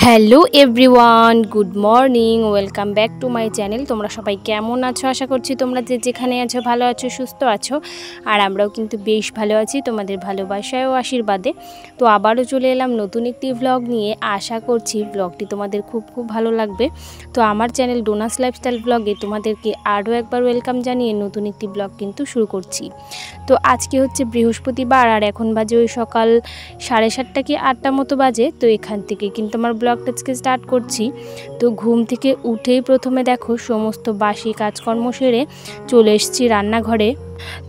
Hello everyone, good morning, welcome back to my channel. তোমরা সবাই কেমন আছো? আশা করছি তোমরা যেখানে আছো ভালো আছো, সুস্থ আছো। আর আমরাও কিন্তু বেশ ভালো আছি তোমাদের ভালোবাসায় ও আশীর্বাদে। তো আবারও চলে এলাম নতুন একটি ভ্লগ নিয়ে। আশা করছি ভ্লগটি তোমাদের খুব ভালো লাগবে। তো আমার চ্যানেল ডোনাস লাইফস্টাইল ভ্লগে তোমাদেরকে আরও একবার ওয়েলকাম জানিয়ে নতুন একটি ব্লগ কিন্তু শুরু করছি। তো আজকে হচ্ছে বৃহস্পতিবার, আর এখন বাজে ওই সকাল 7:30 কি 8টা মতো বাজে। তো এখান থেকে কিন্তু আমার ব্লগটা আজকে স্টার্ট করছি। তো ঘুম থেকে উঠেই প্রথমে দেখো সমস্ত বাসি কাজকর্ম সেরে চলে এসেছি রান্নাঘরে।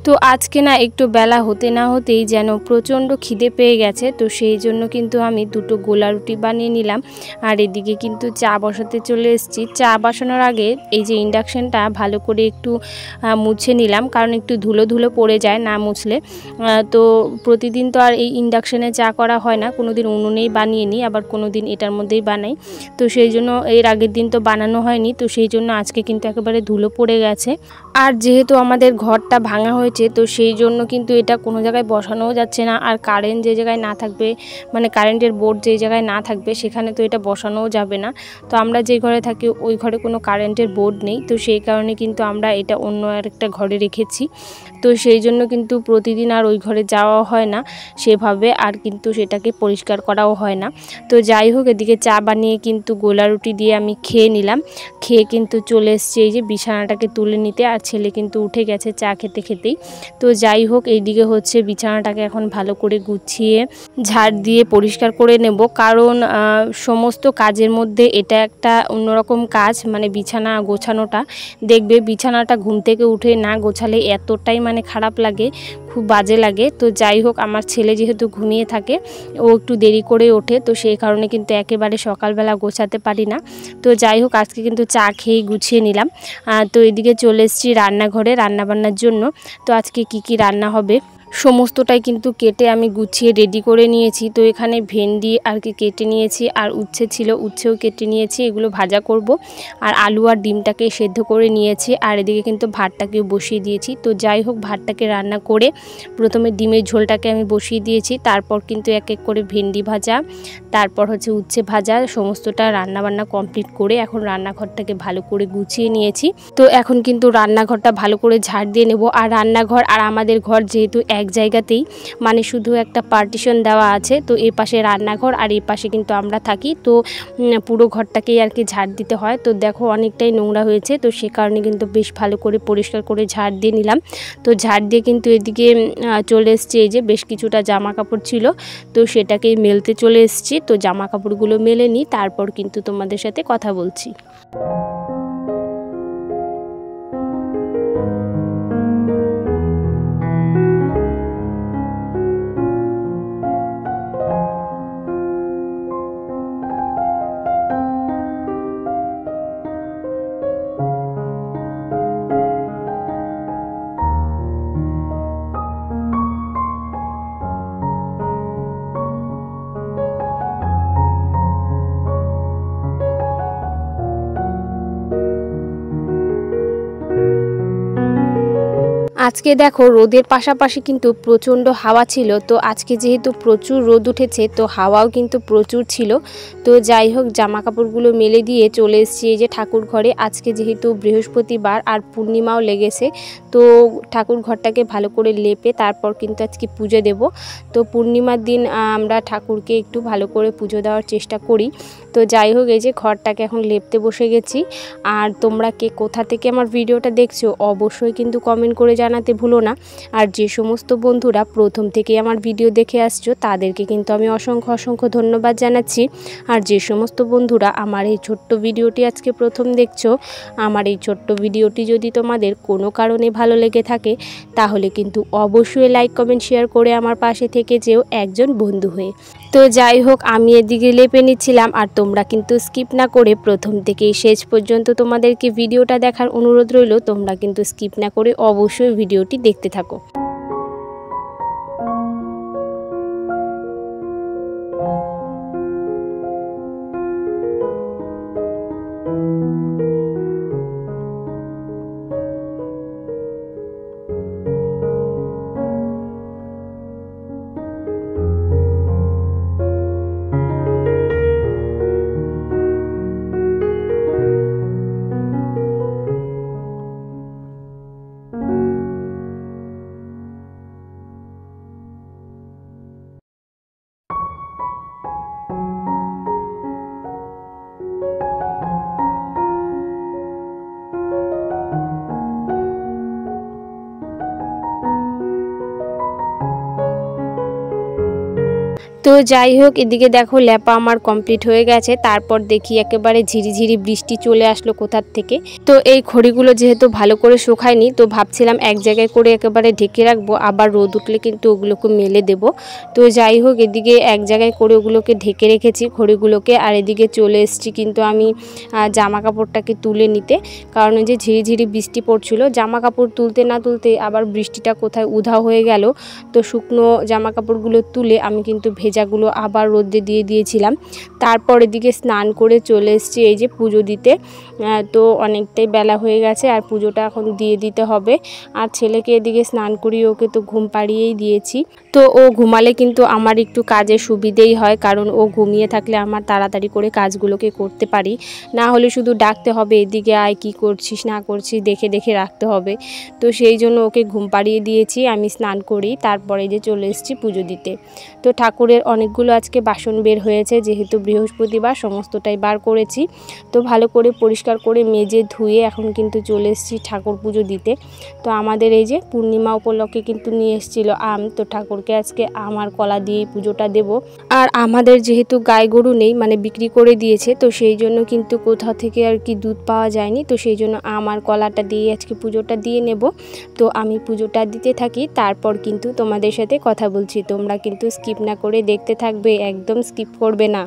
তো আজকে না একটু বেলা হতে না হতেই যেন প্রচণ্ড খিদে পেয়ে গেছে। তো সেই জন্য কিন্তু আমি দুটো গোলা রুটি বানিয়ে নিলাম, আর এদিকে কিন্তু চা বসাতে চলে এসেছি। চা বসানোর আগে এই যে ইন্ডাকশানটা ভালো করে একটু মুছে নিলাম, কারণ একটু ধুলো ধুলো পড়ে যায় না মুছলে। তো প্রতিদিন তো আর এই ইন্ডাকশানে চা করা হয় না, কোনো দিন উনুনেই বানিয়ে নিই, আবার কোনো দিন এটার মধ্যেই বানাই। তো সেই জন্য এর আগের দিন তো বানানো হয়নি, তো সেই জন্য আজকে কিন্তু একেবারে ধুলো পড়ে গেছে। আর যেহেতু আমাদের ঘরটা ভাঙা হয়েছে, তো সেই জন্য কিন্তু এটা কোনো জায়গায় বসানোও যাচ্ছে না। আর কারেন্ট যে জায়গায় না থাকবে, মানে কারেন্টের বোর্ড যে জায়গায় না থাকবে, সেখানে তো এটা বসানোও যাবে না। তো আমরা যে ঘরে থাকি ওই ঘরে কোনো কারেন্টের বোর্ড নেই, তো সেই কারণে কিন্তু আমরা এটা অন্য আরেকটা ঘরে রেখেছি। তো সেই জন্য কিন্তু প্রতিদিন আর ওই ঘরে যাওয়া হয় না সেভাবে, আর কিন্তু সেটাকে পরিষ্কার করাও হয় না। তো যাই হোক, এদিকে চা বানিয়ে কিন্তু গোলা রুটি দিয়ে আমি খেয়ে নিলাম। খেয়ে কিন্তু চলে এসেছি এই যে বিছানাটাকে তুলে নিতে, আর ছেলে কিন্তু উঠে গেছে চা খেতে খেতেই। তো যাই হোক, এইদিকে হচ্ছে বিছানাটাকে এখন ভালো করে গুছিয়ে ঝাড় দিয়ে পরিষ্কার করে নেব, কারণ সমস্ত কাজের মধ্যে এটা একটা অন্যরকম কাজ, মানে বিছানা গোছানোটা। দেখবে বিছানাটা ঘুম থেকে উঠে না গোছালে এতটাই মানে খারাপ লাগে, খুব বাজে লাগে। তো যাই হোক, আমার ছেলে যেহেতু ঘুমিয়ে থাকে, ও একটু দেরি করে ওঠে, তো সেই কারণে কিন্তু একেবারে সকালবেলা গোছাতে পারি না। তো যাই হোক, আজকে কিন্তু চা খেয়েই গুছিয়ে নিলাম। তো এদিকে চলে এসেছি রান্নাঘরে রান্নাবান্নার জন্য। তো আজকে কি রান্না হবে সমস্তটাই কিন্তু কেটে আমি গুছিয়ে রেডি করে নিয়েছি। তো এখানে ভেন্ডি আর কি কেটে নিয়েছি, আর উচ্ছে ছিল, উচ্ছেও কেটে নিয়েছি, এগুলো ভাজা করব। আর আলু আর ডিমটাকে সেদ্ধ করে নিয়েছি, আর এদিকে কিন্তু ভাতটাকেও বসিয়ে দিয়েছি। তো যাই হোক, ভাতটাকে রান্না করে প্রথমে ডিমের ঝোলটাকে আমি বসিয়ে দিয়েছি, তারপর কিন্তু এক এক করে ভেন্ডি ভাজা, তারপর হচ্ছে উচ্ছে ভাজা, সমস্তটা রান্নাবান্না কমপ্লিট করে এখন রান্নাঘরটাকে ভালো করে গুছিয়ে নিয়েছি। তো এখন কিন্তু রান্নাঘরটা ভালো করে ঝাড় দিয়ে নেব। আর রান্নাঘর আর আমাদের ঘর যেহেতু এক জায়গাতেই, মানে শুধু একটা পার্টিশন দেওয়া আছে, তো এই পাশে রান্নাঘর আর এই পাশে কিন্তু আমরা থাকি। তো পুরো ঘরটাকেই আর কি ঝাড় দিতে হয়। তো দেখো অনেকটাই নোংরা হয়েছে, তো সে কারণে কিন্তু বেশ ভালো করে পরিষ্কার করে ঝাড় দিয়ে নিলাম। তো ঝাড় দিয়ে কিন্তু এদিকে চলে এসছে এই যে বেশ কিছুটা জামা কাপড় ছিল, তো সেটাকেই মেলতে চলে এসছি। তো জামা কাপড়গুলো মেলে নিই, তারপর কিন্তু তোমাদের সাথে কথা বলছি। আজকে দেখো রোদের পাশাপাশি কিন্তু প্রচণ্ড হাওয়া ছিল। তো আজকে যেহেতু প্রচুর রোদ উঠেছে তো হাওয়াও কিন্তু প্রচুর ছিল। তো যাই হোক জামা কাপড়গুলো মেলে দিয়ে চলে এসেছি এই যে ঠাকুর ঘরে। আজকে যেহেতু বৃহস্পতিবার আর পূর্ণিমাও লেগেছে, তো ঠাকুর ঘরটাকে ভালো করে লেপে তারপর কিন্তু আজকে পুজো দেব। তো পূর্ণিমার দিন আমরা ঠাকুরকে একটু ভালো করে পুজো দেওয়ার চেষ্টা করি। তো যাই হোক এই যে ঘরটাকে এখন লেপতে বসে গেছি। আর তোমরা কে কোথা থেকে আমার ভিডিওটা দেখছো অবশ্যই কিন্তু কমেন্ট করে জানাতে ভুলো না। আর যে সমস্ত বন্ধুরা প্রথম থেকেই আমার ভিডিও দেখে আসছো তাদেরকে কিন্তু আমি অসংখ্য ধন্যবাদ জানাচ্ছি। আর যে সমস্ত বন্ধুরা আমার এই ছোট্ট ভিডিওটি আজকে প্রথম দেখছো, আমার এই ছোট্ট ভিডিওটি যদি তোমাদের কোনো কারণে ভালো লেগে থাকে তাহলে কিন্তু অবশ্যই লাইক কমেন্ট শেয়ার করে আমার পাশে থেকে যেও একজন বন্ধু হয়ে। তো যাই হোক আমি এদিকে লেপে নিচ্ছিলাম, আর তোমরা কিন্তু স্কিপ না করে প্রথম থেকেই শেষ পর্যন্ত তোমাদেরকে ভিডিওটা দেখার অনুরোধ রইল। তোমরা কিন্তু স্কিপ না করে অবশ্যই ভিডিওটি দেখতে থাকো। তো যাই হোক এদিকে দেখো লেপা আমার কমপ্লিট হয়ে গেছে। তারপর দেখি একেবারে ঝিরিঝিরি বৃষ্টি চলে আসলো কোথার থেকে। তো এই খড়িগুলো যেহেতু ভালো করে শুকায়নি তো ভাবছিলাম এক জায়গায় করে একেবারে ঢেকে রাখবো, আবার রোদ উঠলে কিন্তু ওগুলোকে মেলে দেব। তো যাই হোক এদিকে এক জায়গায় করে ওগুলোকে ঢেকে রেখেছি খড়িগুলোকে। আর এদিকে চলে এসেছি কিন্তু আমি জামা কাপড়টাকে তুলে নিতে, কারণ যে ঝিরিঝিরি বৃষ্টি পড়ছিল। জামা কাপড় তুলতে না তুলতে আবার বৃষ্টিটা কোথায় উধাও হয়ে গেল। তো শুকনো জামা কাপড়গুলো তুলে আমি কিন্তু ভেজাগুলো আবার রোদে দিয়ে দিয়েছিলাম। তারপর এদিকে স্নান করে চলে এসেছি এই যে পুজো দিতে। তো অনেকটাই বেলা হয়ে গেছে আর পুজোটা এখন দিয়ে দিতে হবে। আর ছেলেকে এদিকে স্নান করিয়ে ওকে তো ঘুম পাড়িয়েই দিয়েছি। তো ও ঘুমালে কিন্তু আমার একটু কাজে সুবিধেই হয়, কারণ ও ঘুমিয়ে থাকলে আমার তাড়াতাড়ি করে কাজগুলোকে করতে পারি। না হলে শুধু ডাকতে হবে এদিকে আয় কী করছিস না করছিস দেখে দেখে রাখতে হবে। তো সেই জন্য ওকে ঘুম পাড়িয়ে দিয়েছি, আমি স্নান করি তারপরে যে চলে এসেছি পুজো দিতে। তো ঠাকুরের অনেকগুলো আজকে বাসন বের হয়েছে, যেহেতু বৃহস্পতিবার সমস্তটাই বার করেছি। তো ভালো করে পরিষ্কার করে মেজে ধুয়ে এখন কিন্তু চলে এসেছি ঠাকুর পুজো দিতে। তো আমাদের এই যে পূর্ণিমা উপলক্ষে কিন্তু নিয়ে এসেছিল আম। তো ঠাকুরকে আজকে আম আর কলা দিয়েই পুজোটা দেব। আর আমাদের যেহেতু গাই গরু নেই, মানে বিক্রি করে দিয়েছে, তো সেই জন্য কিন্তু কোথাও থেকে আর কি দুধ পাওয়া যায়নি। তো সেই জন্য আম আর কলাটা দিয়ে আজকে পুজোটা দিয়ে নেব। তো আমি পুজোটা দিতে থাকি, তারপর কিন্তু তোমাদের সাথে কথা বলছি। তোমরা কিন্তু স্কিপ না করে দেখতে থাকবে, একদম স্কিপ করবে না।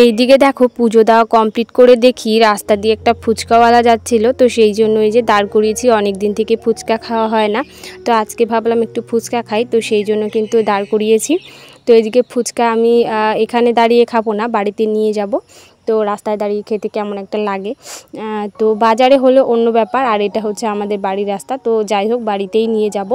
এইদিকে দেখো পুজো দেওয়া কমপ্লিট করে দেখি রাস্তা দিয়ে একটা ফুচকাওয়ালা যাচ্ছিল। তো সেই জন্য এই যে দাঁড় করিয়েছি, অনেক দিন থেকে ফুচকা খাওয়া হয় না, তো আজকে ভাবলাম একটু ফুচকা খাই। তো সেই জন্য কিন্তু দাঁড় করিয়েছি। তো এইদিকে ফুচকা আমি এখানে দাঁড়িয়ে খাবো না, বাড়িতে নিয়ে যাব। তো তো রাস্তায় দাঁড়িয়ে খেতে কেমন একটা লাগে। তো বাজারে হলো অন্য ব্যাপার, আর এটা হচ্ছে আমাদের বাড়ির রাস্তা। তো যাই হোক, বাড়িতেই নিয়ে যাব।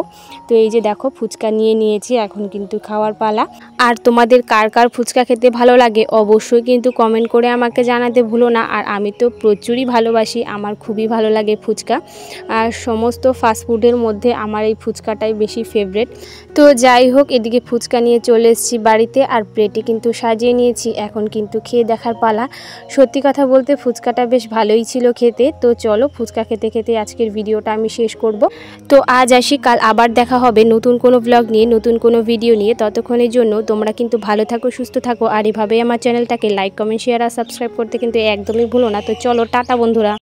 তো এই যে দেখো ফুচকা নিয়ে নিয়েছি, এখন কিন্তু খাওয়ার পালা। আর তোমাদের কার কার ফুচকা খেতে ভালো লাগে অবশ্যই কিন্তু কমেন্ট করে আমাকে জানাতে ভুলো না। আর আমি তো প্রচুরই ভালোবাসি, আমার খুবই ভালো লাগে ফুচকা। আর সমস্ত ফাস্টফুডের মধ্যে আমার এই ফুচকাটাই বেশি ফেভারিট। তো যাই হোক, এদিকে ফুচকা নিয়ে চলে এসেছি বাড়িতে, আর প্লেটে কিন্তু সাজিয়ে নিয়েছি। এখন কিন্তু খেয়ে দেখার পালা। সত্যি কথা বলতে ফুচকাটা বেশ ভালোই ছিল খেতে। তো চলো ফুচকা খেতে খেতে আজকের ভিডিওটা আমি শেষ করব। তো আজ আসি, কাল আবার দেখা হবে নতুন কোনো ব্লগ নিয়ে, নতুন কোনো ভিডিও নিয়ে। ততক্ষণের জন্য তোমরা কিন্তু ভালো থাকো, সুস্থ থাকো, আর এভাবেই আমার চ্যানেলটাকে লাইক, কমেন্ট, শেয়ার আর সাবস্ক্রাইব করতে কিন্তু একদমই ভুলো না। তো চলো টাটা বন্ধুরা।